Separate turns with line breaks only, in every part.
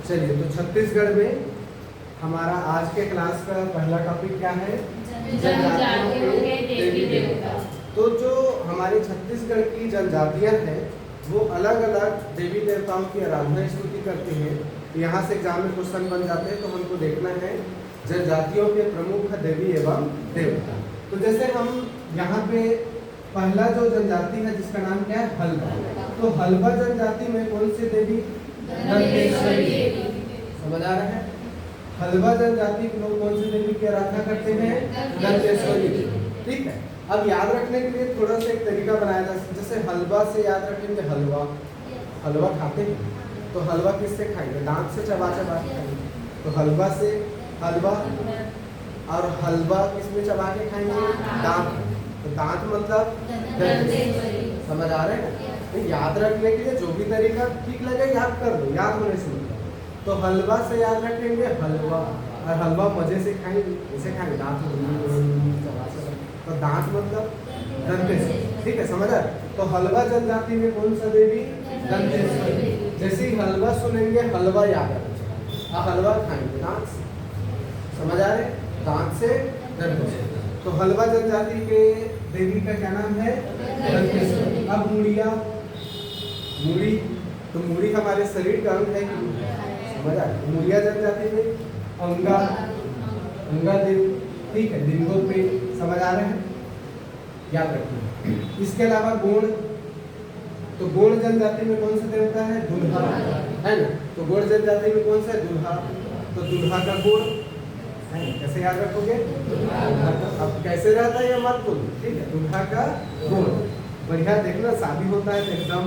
चलिए, तो छत्तीसगढ़ में हमारा आज के क्लास का पहला टॉपिक क्या है?
जनजातियों के देवी देवता।
तो जो हमारी छत्तीसगढ़ की जनजातियां हैं वो अलग अलग देवी देवताओं की आराधना स्तुति करती हैं। यहाँ से एग्जाम में क्वेश्चन बन जाते हैं, तो हमको देखना है जनजातियों के प्रमुख देवी एवं देवता। तो जैसे हम यहाँ पे पहला जो जनजाति है जिसका नाम क्या है? हल्बा। तो हल्बा जनजाति में कौन सी देवी? दंतेश्वरी देवी। समझ आ रहा है? हल्बा जनजाति के लोग कौन सी देवी की आराधना करते हैं? दंतेश्वरी देवी। ठीक है। अब याद रखने के लिए थोड़ा सा एक तरीका बनाया जा सकता है। जैसे हलवा से याद रखेंगे हलवा, हलवा खाते हैं तो हलवा किससे खाएंगे? दांत से चबा चबा के खाएंगे। तो हलवा से हलवा, और हलवा किसमें चबा के खाएंगे? दांत। तो दांत मतलब दंतेश्वरी। समझ आ रहे हैं? तो याद रखने के लिए जो भी तरीका ठीक लगे याद कर दो, याद होने से मतलब। तो हलवा से याद रखेंगे हलवा, और हलवा मजे से खाएंगे, इसे खाएंगे दांत चबा चबा। तो दांत मतलब दंतेश्वरी। ठीक है, समझ आ? तो हलवा जनजाति में कौन सा देवी? दंतेश्वरी। जैसे ही हलवा सुनेंगे हलवा याद आएगा, हलवा खाएंगे दांत से। समझ आ रहे? दांत से दंतेश्वरी। तो हलवा जनजाति के देवी का क्या नाम है? दंतेश्वरी। अब मुड़िया, मुड़ी, तो मुड़ी हमारे शरीर का अंग है कि? समझ आ रहे? मुड़िया जनजाति में अंगा, अंगा देवी। ठीक है, लिंगों पे। समझ आ रहे हैं? याद रखिए। इसके अलावा गोंड, तो गोंड जनजाति में कौन सा देवता है? दुल्हा, है ना? तो गोंड जनजाति में कौन सा है? दुल्हा। तो दुल्हा का गोंड है, कैसे याद रखोगे? अब कैसे रहता है ये मत बोलो, ठीक है? दुल्हा का गोंड। बढ़िया देखना, शादी होता है तो एकदम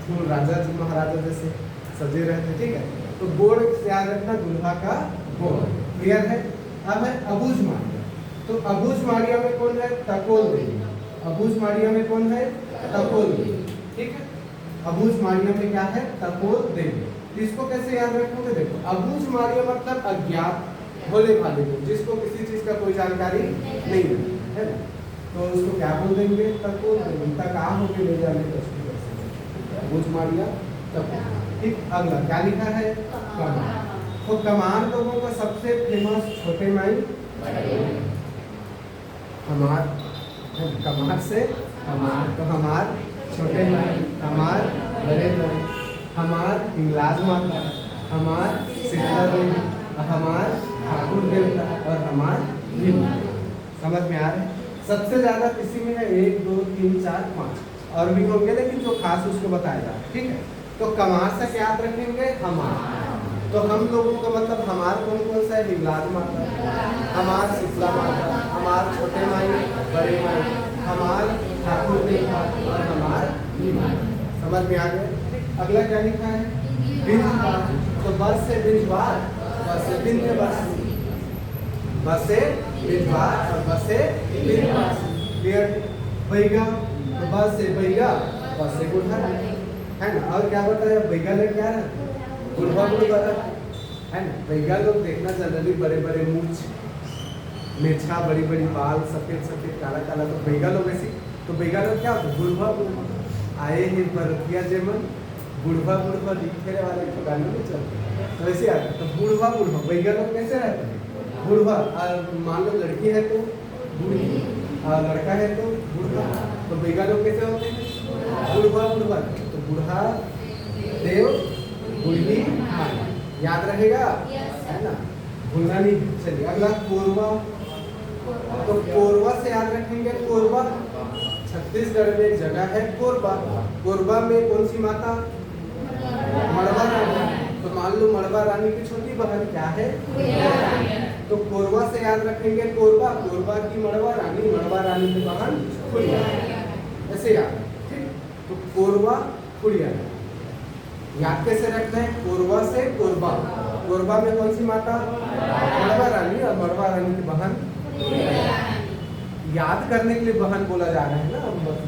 फुल राजा जी महाराजा जैसे सजे रहते। ठीक है, तो गोंड से याद रखना, दुल्हा का गोंड। क्लियर है? अब है अबूझ मारिया। तो अबूझ मारिया में कौन है? तकोल देवी। अबूझ मारिया में कौन है? तकोल देवी। ठीक है, अबूझ मारिया में क्या है? तकोल देवी। इसको कैसे याद रखोगे? देखो, अबूझ मारिया मतलब अज्ञात, भोले भाले लोग, जिसको किसी चीज का कोई जानकारी नहीं है ना, तो उसको क्या बोल देंगे? तकोल देवी। तका होके ले जाने का उसको अबूझ मारिया तकोल। ठीक, अगला क्या लिखा है? कमान। तो कमान लोगों का सबसे फेमस छोटे माई हमार, कमार से हमार, तो हमार छोटे माई, हमार बड़े माई, हमार हिंगलाज माता, हमार शीतला देवी, हमार ठाकुर देवता, और हमार भीम। समझ में आ रहे? सबसे ज्यादा किसी में है 1 2 3 4 5 और भी होंगे, लेकिन जो खास उसको बताया जा रहा है। ठीक है, तो कमार से क्या याद रखेंगे? हमार। तो हम लोगों का मतलब हमार कौन कौन सा है? हिंगलाज माता, हमार शीतला माता, हमार छोटे माई बड़े माई, हमार ठाकुर देवता, और हमार भीम। समझ में आ गए? अगला क्या लिखा है? बिंजवार। तो बस से बिंजवार, बस से विंध्यवासिनी, बस से बिंजवार और बस से विंध्यवासिनी। क्लियर? बैगा, तो बस से बैगा, बस से गुढ़ा, है ना? और क्या बताया? बैगा ले क्या है? गुढ़ा गुढ़ा है ना? बैगा लोग देखना जनरली बड़े बड़े मूछ, मेछा, बड़ी बड़ी बाल, सफेद सफेद काला काला, तो बैगा लोग ऐसी। तो बैगा लोग क्या होते? बुढ़वा बुढ़वा आए हैं बरतिया जेमन, बुढ़वा बुढ़वा दिखे वाले तो गाने में चलते, तो ऐसे आता। तो बुढ़वा बुढ़वा बैगा लोग कैसे रहते हैं? बुढ़वा। मान लो लड़की है तो बूढ़ी, और लड़का है तो बुढ़वा। तो बैगा लोग कैसे होते हैं? बुढ़वा बुढ़वा। तो बुढ़ा देव, बुढ़ी माई। याद रहेगा? है ना? भूलना नहीं। चलिए अगला कोरबा। तो कोरबा से याद रखेंगे कोरबा। छत्तीसगढ़ में एक जगह है कोरबा। कोरबा में कौन सी माता? मड़वा रानी। तो मान लो मड़वा रानी की छोटी बहन क्या है? तो कोरबा से याद रखेंगे कोरबा, कोरबा की मड़वा रानी, मड़वा रानी की बहन खुड़िया। ऐसे याद। ठीक, तो कोरबा खुड़िया याद कैसे रखते हैं? कोरबा से कोरबा। कोरबा में कौन सी माता? मड़वा रानी, और मड़वा रानी की बहन। याद करने के लिए बहन बोला जा रहा है ना,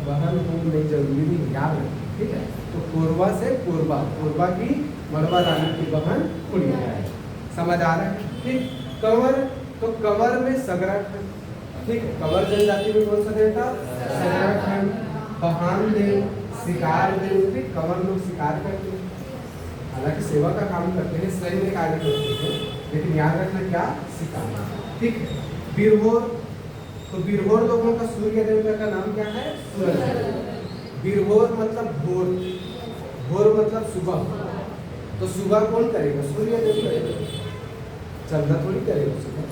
बहन नहीं जरूरी नहीं, याद रखें। ठीक है, तो कोरबा से कोरबा, कोरबा की मड़वा रानी की बहन खुड़िया। समझ आ रहा है? ठीक, कंवर। तो कंवर में सगरा खंड। ठीक है, कंवर जनजाति में कौन सा देवता? सगरा खंड। बहान देव, शिकार देव। ठीक, कंवर लोग शिकार करते हैं। हालांकि सेवा का काम करते हैं, सैन्य कार्य करते हैं, लेकिन याद रखना क्या सिखाना। ठीक है। बीरहोर, तो बीरहोर लोगों का सूर्य देवता का नाम क्या है? सूरज। बीरहोर मतलब भोर, भोर मतलब सुबह। तो सुबह कौन करेगा? सूर्य देव करेगा, चंद्र थोड़ी करेगा सुबह।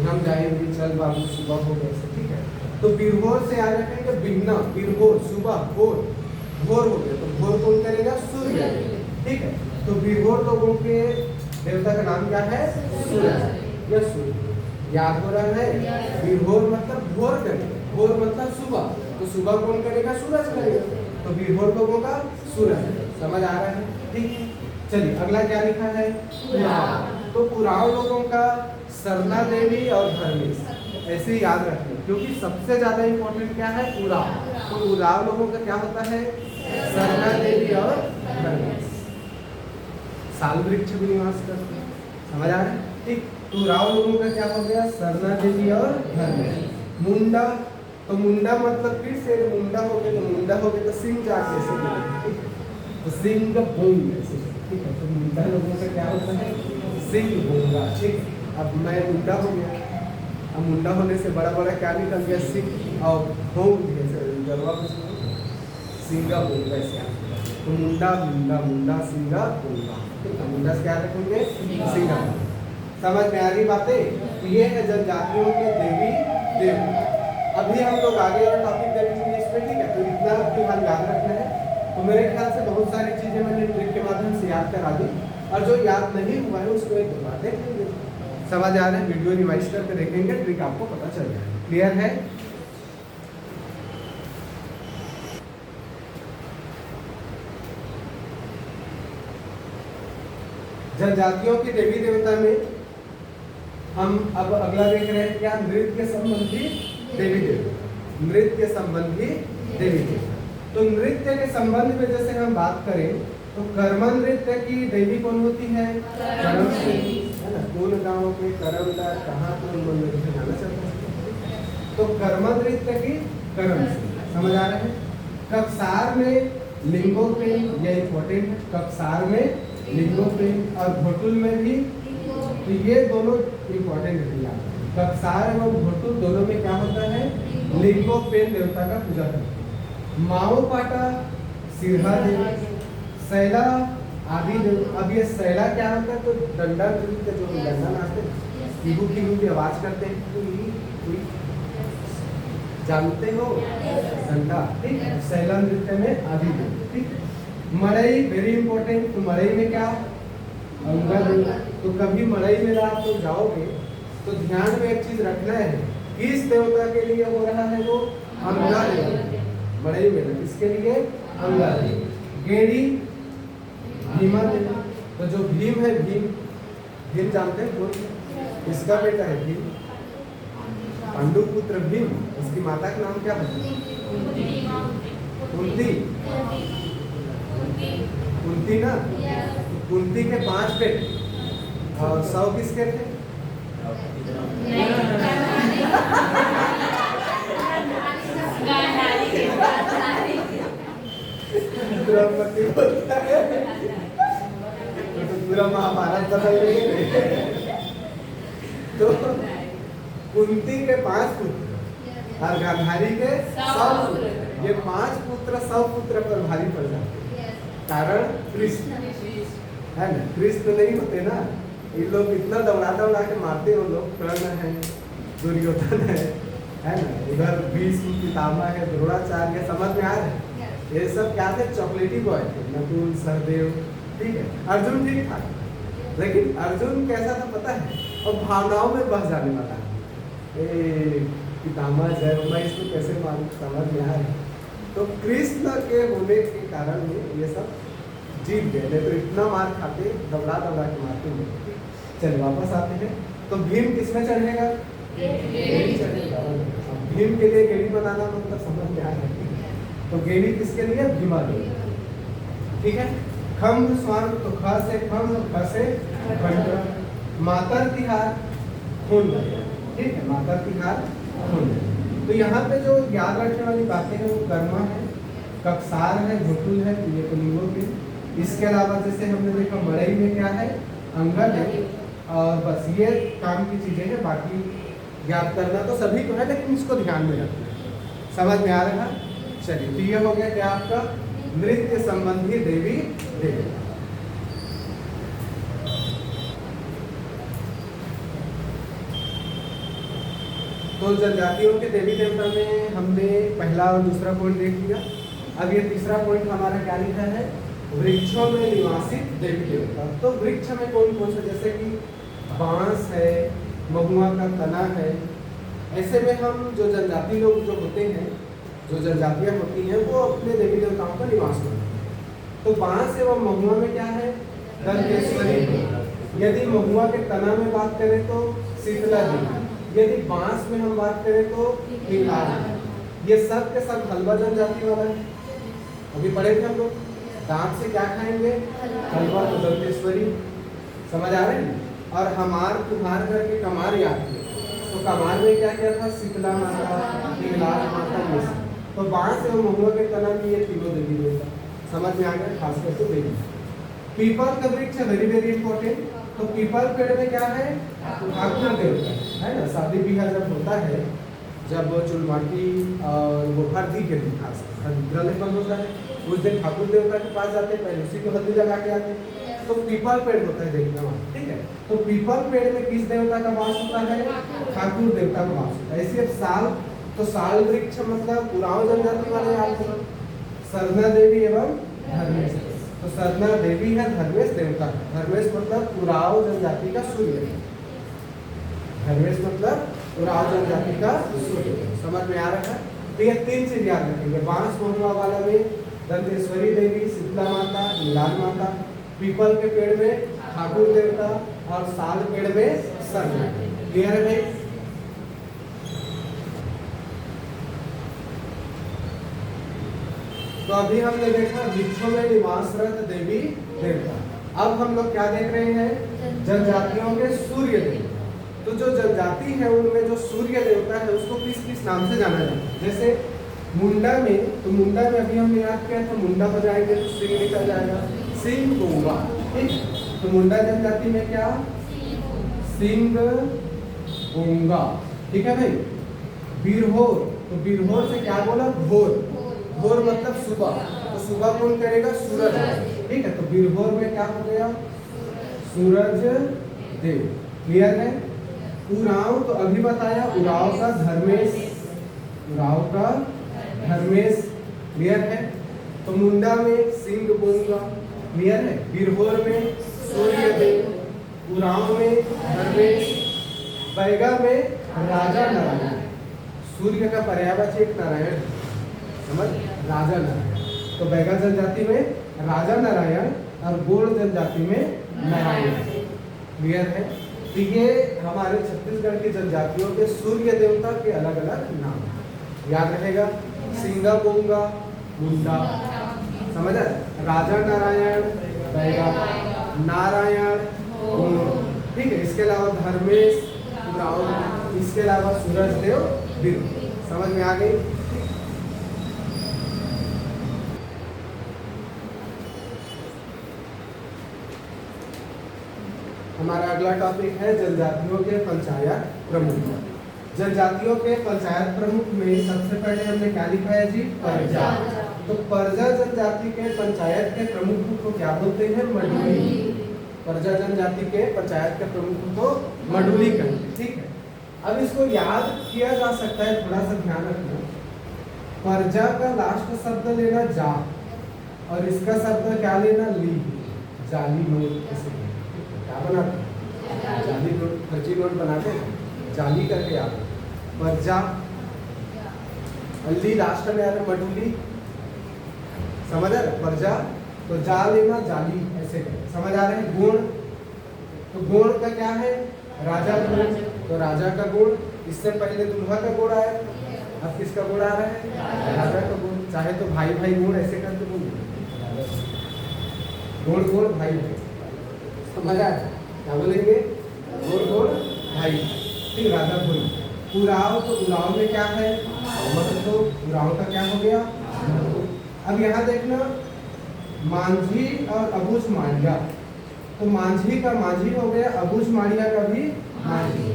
हम जाएंगे चल बाबू सुबह हो गए। ठीक है। तो बीरहोर से याद रखेंगे बिगना, बीरहोर सुबह, भोर, भोर हो गया तो भोर कौन करेगा? सूर्य। ठीक है। तो बीरहोर लोगों के देवता का नाम क्या है? सूरज या सूर्य। याद हो रहा है? बीरहोर मतलब भोर करेगा, भोर मतलब सुबह, तो सुबह कौन करेगा? सूरज करेगा। तो बीरहोर लोगों का सूरज। समझ आ रहा है? ठीक है। चलिए अगला क्या लिखा है? उराव। तो उराव लोगों का सरला देवी और धर्मेश, ऐसे ही याद रखना, क्योंकि सबसे ज्यादा इंपॉर्टेंट क्या है? उराव। तो उराव लोगों का क्या होता है? सरला देवी और धर्मेश। साल वृक्ष भी निवास करते हैं। समझ आ रहा है? ठीक। तो उराव लोगों का क्या हो गया? सरला देवी और धर्मेश। मुंडा, तो मुंडा मतलब फिर से मुंडा हो गया, तो मुंडा हो गया तो सिंह जाके ऐसे बोलेंगे। ठीक है। तो सिंह भूंग ऐसे। ठीक है। तो मुंडा लोगों का क्या होता है? सिंह भूंगा। ठीक। अब मैं मुंडा हो गया, अब मुंडा होने से बड़ा बड़ा क्या निकल गया? सिंह, और भूंग गरवा सिंगा भूंगा ऐसे। तो मुंडा मुंडा मुंडा सिंगा भूंगा। ठीक है। मुंडा से क्या रखेंगे? सिंगा। समझ में आ रही बातें? ये है जनजातियों के देवी देवता। अभी हम लोग आगे का टॉपिक देखेंगे इसमें। ठीक है। तो इतना फिलहाल याद रखना है। तो मेरे ख्याल से बहुत सारी चीजें मैंने ट्रिक के माध्यम से याद करा दी, और जो याद नहीं हुआ है उसको एक बार देखेंगे। समझ आ रहा है? वीडियो रिवाइज करके देखेंगे, ट्रिक आपको पता चल जाएगा। क्लियर है? जनजातियों के देवी देवता में हम अब अगला देख रहे हैं क्या? नृत्य संबंधी देवी देवता। नृत्य संबंधी देवी देवता। तो नृत्य के संबंध में जैसे हम बात करें तो कर्म नृत्य की देवी कौन होती है? कर्म देवी, है ना? कौन गांव के कर्मदा कहाँ तो मंदिर से जाना चाहता है। तो कर्म नृत्य की कर्म से। समझ आ रहा है? कक्षार में लिंगोपेन, यह इंपॉर्टेंट है। कक्षार में लिंगोपेन और घोटुल में भी, तो ये दोनों इंपॉर्टेंट है। कक्षार एवं घोटुल दोनों में क्या होता है? लिंगोपेन देवता का पूजा करते हैं। माओ पाटा, सिरहा देवी, सैला आदि देव। अब ये सैला क्या होता है? तो डंडा नृत्य, जो डंडा नाचते हैं, कीहू कीहू की आवाज करते हैं, कोई जानते हो? डंडा। ठीक है। सैला नृत्य में आदि देव। ठीक। मड़ई वेरी इंपॉर्टेंट। तो मड़ई में क्या? अंगा देव। तो कभी मड़ई मेला आप लोग जाओगे तो ध्यान में एक चीज रखना है, किस देवता के लिए हो रहा है? वो अंगा देव। मड़ई मेला किसके लिए? अंगा देव। गेड़ी भीमा देवी। तो जो भीम है, भीम, भीम जानते हैं? कौन? इसका बेटा है भीम, पांडु पुत्र भीम। उसकी माता का नाम क्या है? कुंती। कुंती ना? कुंती के 5 बेटे और 100 किसके थे? द्रौपदी बोलता है तो पूरा महाभारत बदल रही है। तो कुंती के 5 पुत्र और गांधारी के 100 पुत्र। ये 5 पुत्र 100 पुत्र पर भारी पड़ जाते हैं। कारण कृष्ण है ना? कृष्ण नहीं होते ना, ये लोग इतना दौड़ा दौड़ा के मारते हो लोग। कर्ण है, दुर्योधन है ना? उधर भीष्म पितामह है, द्रोणाचार्य। समझ में आ रहा है? ये सब क्या थे? चॉकलेटी बॉय थे। नकुल, सहदेव। ठीक है। अर्जुन ठीक था, लेकिन अर्जुन कैसा था पता है? और भावनाओं में बह जाने वाला है। पितामह जय, मैं इसको कैसे मालूम? समझ में आ रहा है? तो कृष्ण के होने के कारण ये सब जीत गए, नहीं तो इतना मार खाते, दौड़ा दौड़ा के मारते हैं। चलिए वापस आते हैं। तो भीम किसमें चढ़ेगा? गेड़ी चढ़ेगा। भीम के लिए गेड़ी बनाना मतलब समझ में आ रहा है? तो गेड़ी किसके लिए? भीमा देवी। ठीक है। खम्भ स्वान, तो ख से खम्भ, ख से खंड। मातर तिहार खून। ठीक है। मातर तिहार खून। तो यहाँ पे जो याद रखने वाली बातें हैं वो कर्मा है, कक्षार है, घोटुल है, ये तो लिंगों के, इसके अलावा जैसे हमने देखा मड़ई में क्या है, अंगल है, और बस ये काम की चीजें हैं। बाकी ज्ञात करना तो सभी को है, लेकिन इसको ध्यान में रखना। समझ में आ रहा? चलिए, तो ये हो गया क्या आपका नृत्य संबंधी देवी देवता। तो जनजातियों के देवी देवता में हमने पहला और दूसरा पॉइंट देख लिया। अब ये तीसरा पॉइंट हमारा क्या लिखा है, वृक्षों में निवासित देवी देवता। तो वृक्ष में कौन कौन से, जैसे कि बांस है, महुआ का तना है। ऐसे में हम जो जनजाति लोग जो होते हैं, जो जनजातियां होती हैं, वो अपने देवी देवताओं का निवास करते हैं। तो बांस एवं महुआ में क्या है, दंतेश्वरी। यदि महुआ के तना में बात करें तो शीतला देवी, यदि बांस में हम बात करें तो हिंगलाज। ये सब के सब हलवा जनजाति वाला है। अभी पढ़े थे हम लोग, दांत से क्या खाएंगे, हलवा, तो दंतेश्वरी। समझ आ रहे हैं? और हमार कुम्हार करके कमार याद किए, तो कमार में क्या क्या था, शीतला माता, हिंगलाज माता, ये सब। तो बांस एवं महुआ के तना में ये तीनों देवी देवता समझ में आ गए, खासकर तो देवी। पीपल का वृक्ष है वेरी वेरी इंपॉर्टेंट। तो पीपल पेड़ में क्या है, ठाकुर देवता है ना। शादी ब्याह जब होता है, जब चुलमाटी और वो हल्दी के दिन, खास ग्रहण होता है, उस दिन ठाकुर देवता के पास जाते हैं, पहले उसी को हल्दी लगा के आते हैं। तो पीपल पेड़ होता है देखना वहाँ, ठीक है। तो पीपल पेड़ में किस देवता का वास होता है, ठाकुर देवता का वास होता है। ऐसे अब साल, तो साल वृक्ष मतलब उरांव जनजाति वाले आपको, सरना देवी एवं धर्मेश। तो सरना देवी है, धर्मेश देवता है। धर्मेश मतलब उरांव जनजाति का सूर्य, धर्मेश मतलब उरांव जनजाति का सूर्य। समझ में आ रहा है? तो ये तीन चीज याद रखेंगे, बांस महुआ वाला में दंतेश्वरी देवी, शीतला माता, हिंगलाज माता, पीपल के पेड़ में ठाकुर देवता, और साल पेड़ में सरना। क्लियर है भाई? तो अभी हमने देखा वृक्षों में निवासरत देवी देवता। अब हम लोग क्या देख रहे हैं, जनजातियों के सूर्य देव। तो जो जनजाति है उनमें जो सूर्य देवता है उसको किस किस नाम से जाना जाता है। जैसे मुंडा में, तो मुंडा में अभी हमने याद किया था, मुंडा बजाएंगे तो सिंह निकल जाएगा, सिंह गूंगा, ठीक। तो मुंडा जनजाति में क्या, सिंह गूंगा, ठीक है भाई। बिरहोर, तो बिरहोर से क्या बोला, भोर। भोर मतलब सुबह, तो सुबह कौन करेगा, सूरज, ठीक है। तो बिरहोर में क्या हो गया, सूरज देव। क्लियर है? उरांव, तो अभी बताया उरांव का धर्मेश, उरांव का धर्मेश। क्लियर है? तो मुंडा में सिंह गूंगा। क्लियर है? बिरहोर में सूर्य देव, उरांव में धर्मेश, बैगा में राजा नारायण। सूर्य का पर्यायवाची एक नारायण, समझ, राजा नारायण। तो बैगा जनजाति में राजा नारायण और गोड़ जनजाति में नारायण। क्लियर है? तो ये हमारे छत्तीसगढ़ की जनजातियों के सूर्य देवता के अलग अलग नाम याद रहेगा। सिंगा बोंगा मुंडा, समझ, राजा नारायण बैगा, नारायण गोड़, ठीक है। इसके अलावा धर्मेश, उरांव, इसके अलावा सूरज देव, बिरु। समझ में आ गई? हमारा अगला टॉपिक है जनजातियों के पंचायत प्रमुख। जनजातियों के पंचायत प्रमुख में सबसे पहले हमने क्या लिखा है जी, परजा। तो परजा जनजाति के पंचायत के प्रमुख को क्या बोलते हैं, मडुली। परजा जनजाति के पंचायत के प्रमुख को मडुली कहते हैं, ठीक है। अब इसको याद किया जा सकता है, थोड़ा सा ध्यान रखना। परजा का लास्ट शब्द लेना जा, और इसका शब्द क्या लेना, ली। जाली नोट ऐसे क्या बनाते हैं, जाली नोट, फर्जी नोट बनाते हैं, जाली करके आते हैं। परजा, अल्ली लास्ट में आ रहा, मडुली, समझ आ रहा, परजा, तो जा लेना, जाली ऐसे कर, समझ आ रहे हैं। गुण, तो गुण का क्या है, राजा गुण, तो राजा का गुण। इससे पहले दुल्हा का गुण आया, अब किसका गुण आ रहा है, राजा का गुण। चाहे तो भाई भाई गुण ऐसे करके बोल, गुण गुण भाई भाई, समझ आया, क्या बोलेंगे, गुण गुण भाई, ठीक। राजा गुण। उराव, तो उराव में क्या है, तो उराव का क्या हो गया। अब यहाँ देखना, मांझी और अबूझ माड़िया। तो मांझी का मांझी हो गया, अबूझ माड़िया का भी मांझी।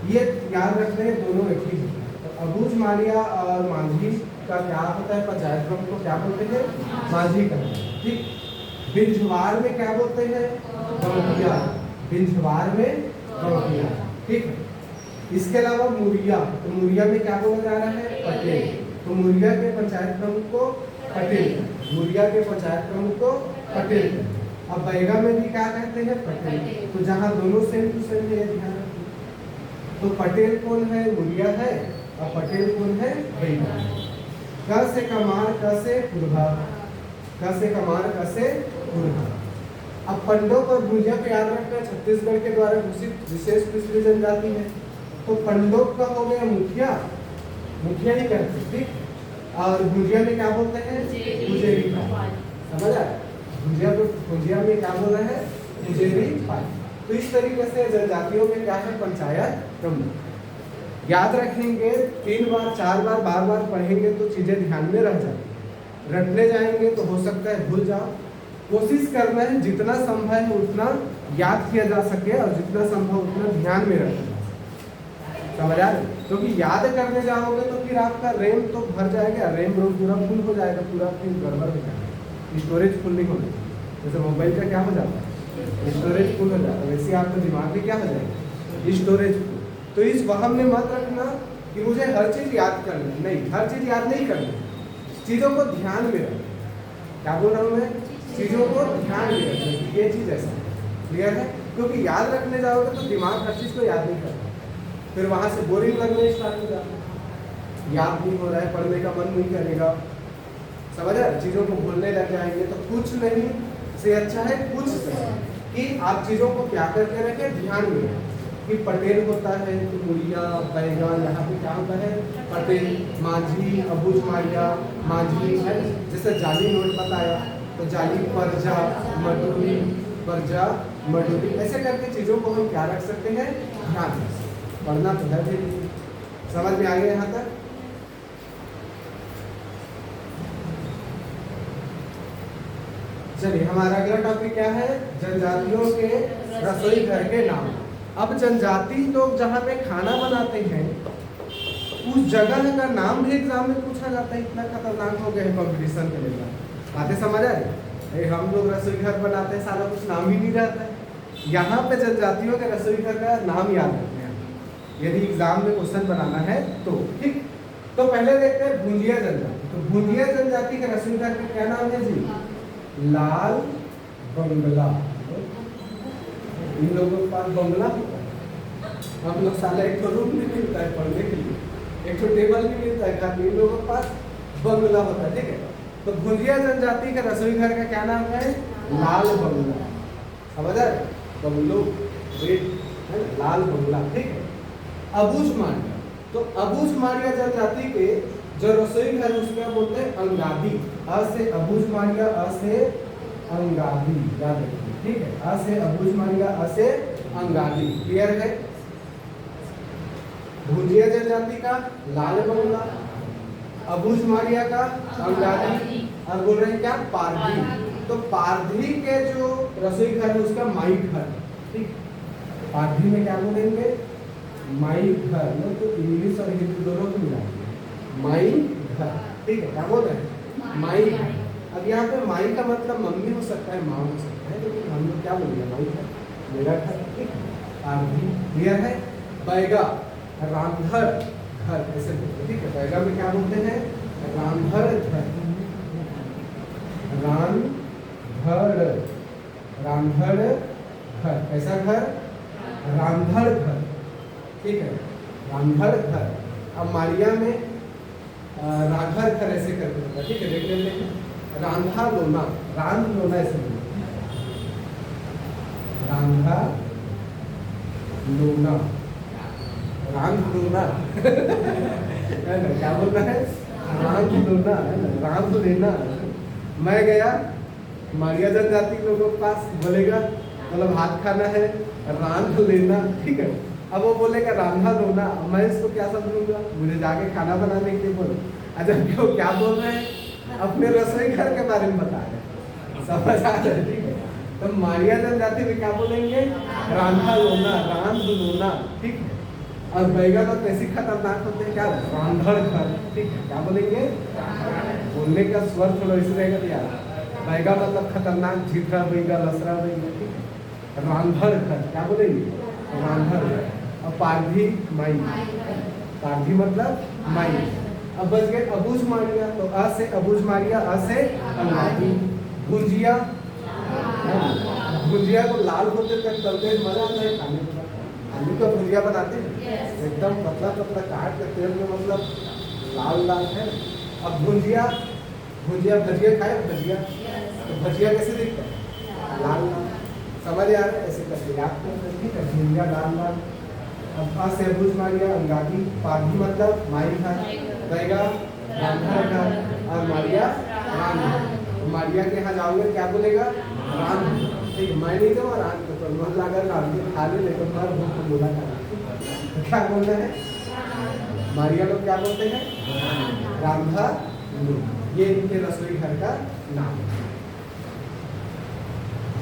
ये याद रखते हैं, दोनों एक ही होता है। तो अबूझ माड़िया और मांझी का क्या होता है, पंचायत क्रम को क्या बोलते हैं, मांझी कहते हैं। ठीक। बिंझवार में क्या बोलते हैं, गौटिया। बिंझवार में गौटिया। ठीक। इसके अलावा मुरिया, तो मुरिया में क्या बोला जा रहा है, पटेल। तो मुरिया के पंचायत क्रम को पटेल, मुरिया के पंचायत क्रम को पटेल। अब बैगा में भी क्या कहते हैं, पटेल। तो जहाँ दोनों सेम टू सेम है, ध्यान रखिए। तो पटेल कौन है, मुरिया है, और पटेल कौन है, बैगा। क से कमार, क से कुरहा, क से कमार, क से कुरहा। अब पंडों और भुजिया को याद रखना, छत्तीसगढ़ के द्वारा घोषित विशेष पिछड़ी जनजाति है। तो पंडों का हो गया मुखिया, मुखिया ही कहते हैं। ठीक। और भुजिया में क्या बोलते हैं, पुजेरी पाई। समझ आया, भुजिया को भुजिया में क्या बोल रहे हैं, पुजेरी पाई। तो इस तरीके से जनजातियों में क्या है, पंचायत क्रम। याद रखेंगे, 3 बार 4 बार बार बार पढ़ेंगे तो चीजें ध्यान में रह जाती। रटने जाएंगे तो हो सकता है भूल जाओ। कोशिश करना है जितना संभव है उतना याद किया जा सके, और जितना संभव उतना ध्यान में रखना। समझ आ रहे, क्योंकि याद करने जाओगे तो फिर आपका रैम तो भर जाएगा, रैम रोम पूरा फुल हो जाएगा, पूरा फिर गड़बड़ हो जाएगा, स्टोरेज फुल नहीं होना। जैसे मोबाइल का क्या हो जाता है, स्टोरेज फुल हो जाता है, वैसे आपका दिमाग भी क्या हो जाएगा, स्टोरेज फुल। तो इस वहम में मत रखना कि मुझे हर चीज याद करना, नहीं, हर चीज याद नहीं करना, चीजों को ध्यान में रखना। क्या बोल रहा हूँ मैं, चीजों को ध्यान में रखना, ये चीज ऐसा क्लियर है। क्योंकि याद रखने जाओगे तो दिमाग हर चीज को याद नहीं करता, फिर वहां से बोरिंग लगने स्टार्ट हो जाता है, याद नहीं हो रहा है, पढ़ने का मन नहीं करेगा। समझ आए, चीजों को भूलने लग जाएंगे। तो कुछ नहीं से अच्छा है कुछ सही, कि आप चीजों को क्या करके रखें, ध्यान में। कि पटेल होता है, तो मुरिया, बैगा, यहाँ पे क्या होता है, पटेल, मांझी, अबूझ माड़िया, मांझी है। जैसे जाली नोट बताया, तो जाली, परजा, मडूली, परजा, मडूली, ऐसे करके चीजों को हम क्या रख सकते हैं, ध्यान रख सकते हैं। पढ़ना तो है भी, समझ में आ गया यहाँ तक। चलिए, हमारा अगला टॉपिक क्या है, जनजातियों के रसोई घर के नाम। अब जनजाति लोग जहाँ पे खाना बनाते हैं उस जगह का नाम भी एग्जाम में पूछा जाता है। इतना खतरनाक हो गया है कॉम्पिटिशन के लिए। बातें समझ आ रही, हम लोग रसोई घर बनाते हैं, सारा कुछ नाम ही नहीं रहता है। यहाँ पे जनजातियों के रसोई घर का नाम याद रखते हैं यदि एग्जाम में क्वेश्चन बनाना है तो। ठीक, तो पहले देखते हैं भुंजिया जनजाति। तो भुंजिया जनजाति के रसोई घर का क्या नाम है जी, लाल बंगला। इन लोगों के पास बंगला होता है, हम लोग साला एक तो रूम नहीं मिलता है पढ़ने के लिए, एक तो टेबल नहीं मिलता है खाली, इन लोगों के पास बंगला होता है। ठीक है, तो भुंजिया जनजाति का रसोई घर का क्या नाम है, लाल बंगला। समझ आए, बंगलो रेड है, लाल बंगला। ठीक है, अबूझ माड़िया। तो अबूझ माड़िया जनजाति के जो रसोई घर उसका बोलते हैं अंगादी। अ से अबूझ माड़िया, अ से अंगादी, याद रखिए। ठीक है, अ से अबूझ माड़िया, अ से अंगादी। क्लियर है। भुंजिया जनजाति का लाल बंगला, अबूझ माड़िया का अंगादी, और बोल रहे हैं क्या, पारधी। तो पारधी के जो रसोई घर है उसका माई घर। ठीक, पारधी में क्या बोलेंगे, माई घर। तो इंग्लिश और हिंदी दोनों को मिला माई घर। ठीक है, क्या बोल रहे हैं, माई घर। अब यहाँ पे माई का मतलब मम्मी हो सकता है, माँ हो सकता है, लेकिन हम लोग क्या बोलेंगे, माई घर, मेरा घर। ठीक है, पारधी। क्लियर है। बैगा, रामधर घर ऐसे बोलते हैं। ठीक है, बैगा में क्या बोलते हैं, रामधर घर, रामधर, रामधर घर। ऐसा घर, रामधर घर। ठीक है, रामधर घर। अब माड़िया में राघर घर ऐसे करके होता है। ठीक है, देख लेते हैं। रांधा लोना, रांध लोना ऐसे बोलते हैं, रांधा लोना, रांध लोना है ना, क्या बोलना है, रांध लोना है ना, रांध लेना। मैं गया माड़िया जनजाति के लोगों के पास, बोलेगा मतलब भात खाना है, रांध लेना। ठीक है, अब वो बोलेगा रांधा लोना, मैं इसको क्या समझूंगा, मुझे जाके खाना बनाने के लिए बोलो। अच्छा, क्यों क्या बोल रहे हैं, अपने रसोई घर के बारे में बता रहे हैं। समझ आ रहा है, ठीक है। तो मारिया जनजाति में क्या बोलेंगे? रांधा लोना, रांध लोना, ठीक है। और बैगन और कैसी खतरनाक होते हैं, क्या रांधड़ खर, ठीक है। क्या बोलेंगे? बोलने का स्वर थोड़ा इस रहेगा तो यार, बैगा मतलब खतरनाक, झिठरा बैगा, लसरा बैगा, ठीक है। रांधड़ खर क्या बोलेंगे? रांधड़ खर। और पारधी माई, पारधी मतलब माई। अब बच गए अबूझ मारिया, तो अ से अबूझ मारिया, अ से अंगाती। भुजिया, भुजिया को लाल होते तक तलते हैं, मजा आता है खाने में। आलू का भुजिया बनाते हैं एकदम पतला पतला काट के तेल में, मतलब लाल लाल है। अब भुजिया, भुजिया भजिया खाए, भजिया तो भजिया कैसे दिखता है? लाल लाल। समझ आ रहा है? ऐसे करके याद करते हैं, ठीक है। भुजिया लाल लाल। अब अ से अबूझ मारिया अंगाती। पारधी मतलब माई घर, बैगा रांधा घर, और मारिया रांध। मारिया के यहाँ जाओगे क्या बोलेगा? रांध, ठीक है। मैं नहीं दूँ रांध को, तो मन लगा रांध खा ले, लेकिन मर भूख को बोला था, तो क्या बोलना है? मारिया लोग क्या बोलते हैं? रांधा लोग। ये इनके रसोई घर का नाम है।